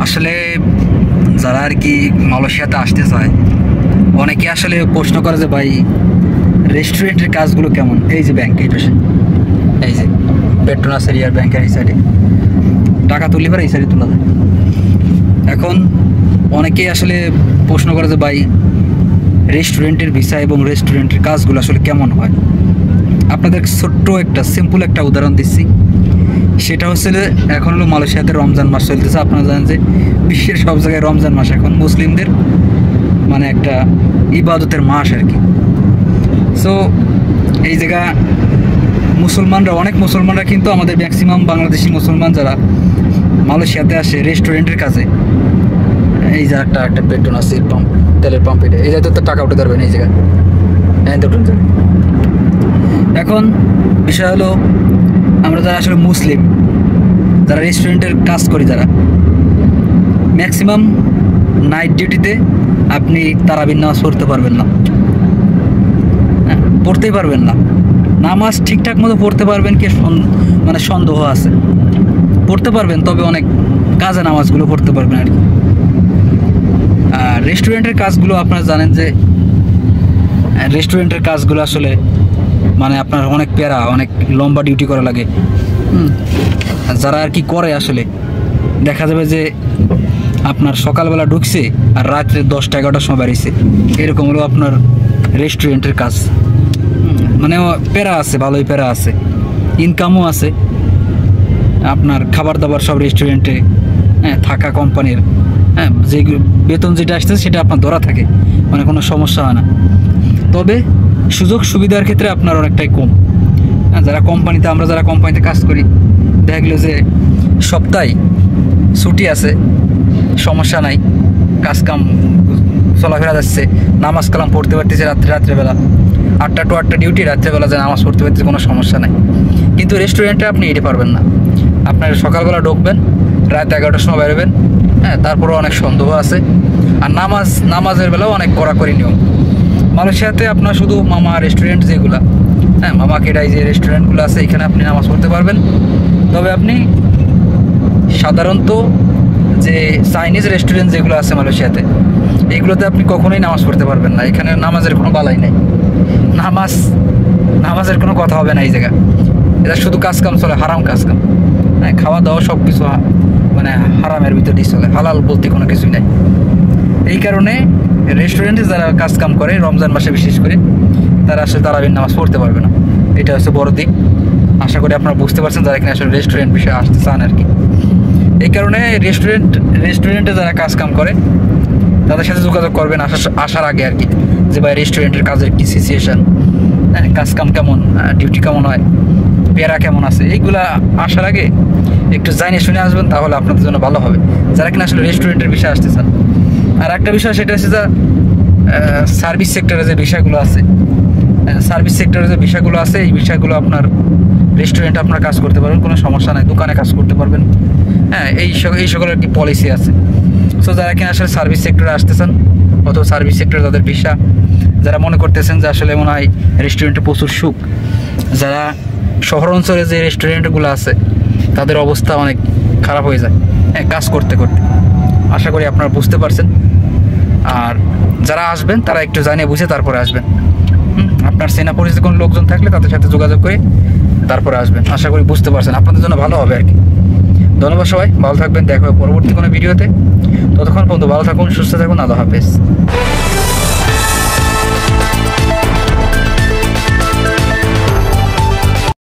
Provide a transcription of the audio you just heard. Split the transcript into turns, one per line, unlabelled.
আসলে যারা আর কি মালয়েশিয়াতে আসতে চায় অনেকে আসলে প্রশ্ন করে যে ভাই রেস্টুরেন্টের কাজগুলো কেমন। এই যে ব্যাংক এই পাশে, এই যে পেট্রোনাস এরিয়ার ব্যাংকের এই সাইডে টাকা তুললে পরে এই সাইডে তোলা যায়। এখন অনেকেই আসলে প্রশ্ন করে যে ভাই রেস্টুরেন্টের ভিসা এবং রেস্টুরেন্টের কাজগুলো আসলে কেমন হয়। আপনাদের ছোট্ট একটা সিম্পল একটা উদাহরণ দিচ্ছি। সেটা হচ্ছে যে এখন হলো মালয়েশিয়াতে রমজান মাস চলতেছে। আপনারা জানেন যে বিশ্বের সব জায়গায় রমজান মাস এখন মুসলিমদের মানে একটা ইবাদতের মাস আর কি। সো এই জায়গা অনেক মুসলমানরা কিন্তু আমাদের ম্যাক্সিমাম বাংলাদেশি মুসলমান যারা মালয়েশিয়াতে আসে রেস্টুরেন্টের কাজে, এই যে একটা পেট্রোনাস পাম্প, তেলের পাম্প, এই জায়গাতে তো টাকা উঠে ধরবেন এই জায়গায়। এখন বিষয় হলো আমরা যারা আসলে মুসলিম, যারা রেস্টুরেন্টের কাজ করি, যারা ম্যাক্সিমাম নাইট ডিউটিতে আপনি তারাবির নামাজ পড়তে পারবেন না, পড়তেই পারবেন না। নামাজ ঠিকঠাক মতো পড়তে পারবেন কি মানে সন্দেহ আছে। পড়তে পারবেন তবে অনেক কাজে নামাজগুলো পড়তে পারবেন আর কি। আর রেস্টুরেন্টের কাজগুলো আপনারা জানেন যে রেস্টুরেন্টের কাজগুলো আসলে মানে আপনার অনেক প্যারা, অনেক লম্বা ডিউটি করা লাগে। যারা আর কি করে আসলে দেখা যাবে যে আপনার সকালবেলা ঢুকছে আর রাত্রে 10টা-11টার সময় বেরিয়েছে, এরকম হলো আপনার রেস্টুরেন্টের কাজ। মানে প্যারা আছে, ভালোই প্যারা আছে, ইনকামও আছে। আপনার খাবার দাবার সব রেস্টুরেন্টে, থাকা কোম্পানির, যে বেতন যেটা আসছে সেটা আপনার ধরা থাকে, মানে কোনো সমস্যা হয় না। তবে সুযোগ সুবিধার ক্ষেত্রে আপনার অনেকটাই কম। আমরা যারা কোম্পানিতে কাজ করি দেখা গেলো যে সপ্তাহে ছুটি আছে, সমস্যা নাই, কাজ কাম চলাফেরা যাচ্ছে, নামাজ কালাম পড়তে পারতেছে রাত্রেবেলা 8টা to 8টা ডিউটি, রাত্রেবেলা যে নামাজ পড়তে পারতেছে, কোনো সমস্যা নাই। কিন্তু রেস্টুরেন্টে আপনি এটা পারবেন না। আপনার সকালবেলা ঢুকবেন, রাত 11টার সময় বেরোবেন, তারপরেও অনেক সন্দেহ আছে। আর নামাজের বেলাও অনেক কড়াকড়ি নিয়ম। মালয়েশিয়াতে আপনার শুধু মামা রেস্টুরেন্ট যেগুলো, মামা কেডাই যে রেস্টুরেন্টগুলো আছে, এখানে আপনি নামাজ পড়তে পারবেন। তবে আপনি সাধারণত যে চাইনিজ রেস্টুরেন্ট যেগুলো আছে মালয়েশিয়াতে, এইগুলোতে আপনি কখনোই নামাজ পড়তে পারবেন না। এখানে নামাজের কোনো বালাই নেই, নামাজের কোনো কথা হবে না এই জায়গা। এটা শুধু কাজকাম চলে, হারাম কাজকাম, খাওয়া দাওয়া সব কিছু মানে হারামের ভিতরেই চলে, হালাল বলতে কোনো কিছুই নেই। এই কারণে রেস্টুরেন্টে যারা কাজকাম করে রমজান মাসে বিশেষ করে, তারা আসলে তারাবির নামাজ পড়তে পারবে না। এটা হচ্ছে বড় দিক। আশা করি আপনারা বুঝতে পারছেন যারা এখানে আসলে রেস্টুরেন্ট বিষয়ে আসতে চান আর কি। এই কারণে রেস্টুরেন্টে যারা কাজকাম করে তাদের সাথে যোগাযোগ করবেন আসার আগে আর কি, যে ভাই রেস্টুরেন্টের কাজের কি সিচুয়েশান, কাজকাম কেমন, ডিউটি কেমন হয়, পেয়ারা কেমন আছে, এইগুলা আসার আগে একটু জানিয়ে শুনে আসবেন, তাহলে আপনাদের জন্য ভালো হবে যারা কিনা আসলে রেস্টুরেন্টের বিষয়ে আসতে চান। আর একটা বিষয় সেটা হচ্ছে যে সার্ভিস সেক্টরে যে বিষয়গুলো আছে, এই বিষয়গুলো আপনার রেস্টুরেন্টে আপনার কাজ করতে পারবেন, কোনো সমস্যা নাই, দোকানে কাজ করতে পারবেন। এই সকলের কি পলিসি আছে। সো যারা কিনা আসলে সার্ভিস সেক্টরে আসতে চান, অথবা সার্ভিস সেক্টরে তাদের ভিসা, যারা মনে করতেছেন যে আসলে মনে হয় রেস্টুরেন্টে প্রচুর সুখ, যারা শহর অঞ্চলে যে রেস্টুরেন্টগুলো আছে তাদের অবস্থা অনেক খারাপ হয়ে যায় কাজ করতে করতে। আশা করি আপনারা বুঝতে পারছেন। আর যারা আসবেন তারা একটু জানিয়ে বুঝে তারপরে আসবেন। আপনার চেনা পরিচিত কোনো লোকজন থাকলে তাদের সাথে যোগাযোগ করে তারপরে আসবেন। আশা করি বুঝতে পারছেন, আপনাদের জন্য ভালো হবে আর কি। ধন্যবাদ সবাই, ভালো থাকবেন, দেখা হবে পরবর্তী কোনো ভিডিওতে। ততক্ষণ পর্যন্ত ভালো থাকুন, সুস্থ থাকুন, আল্লাহ হাফেজ।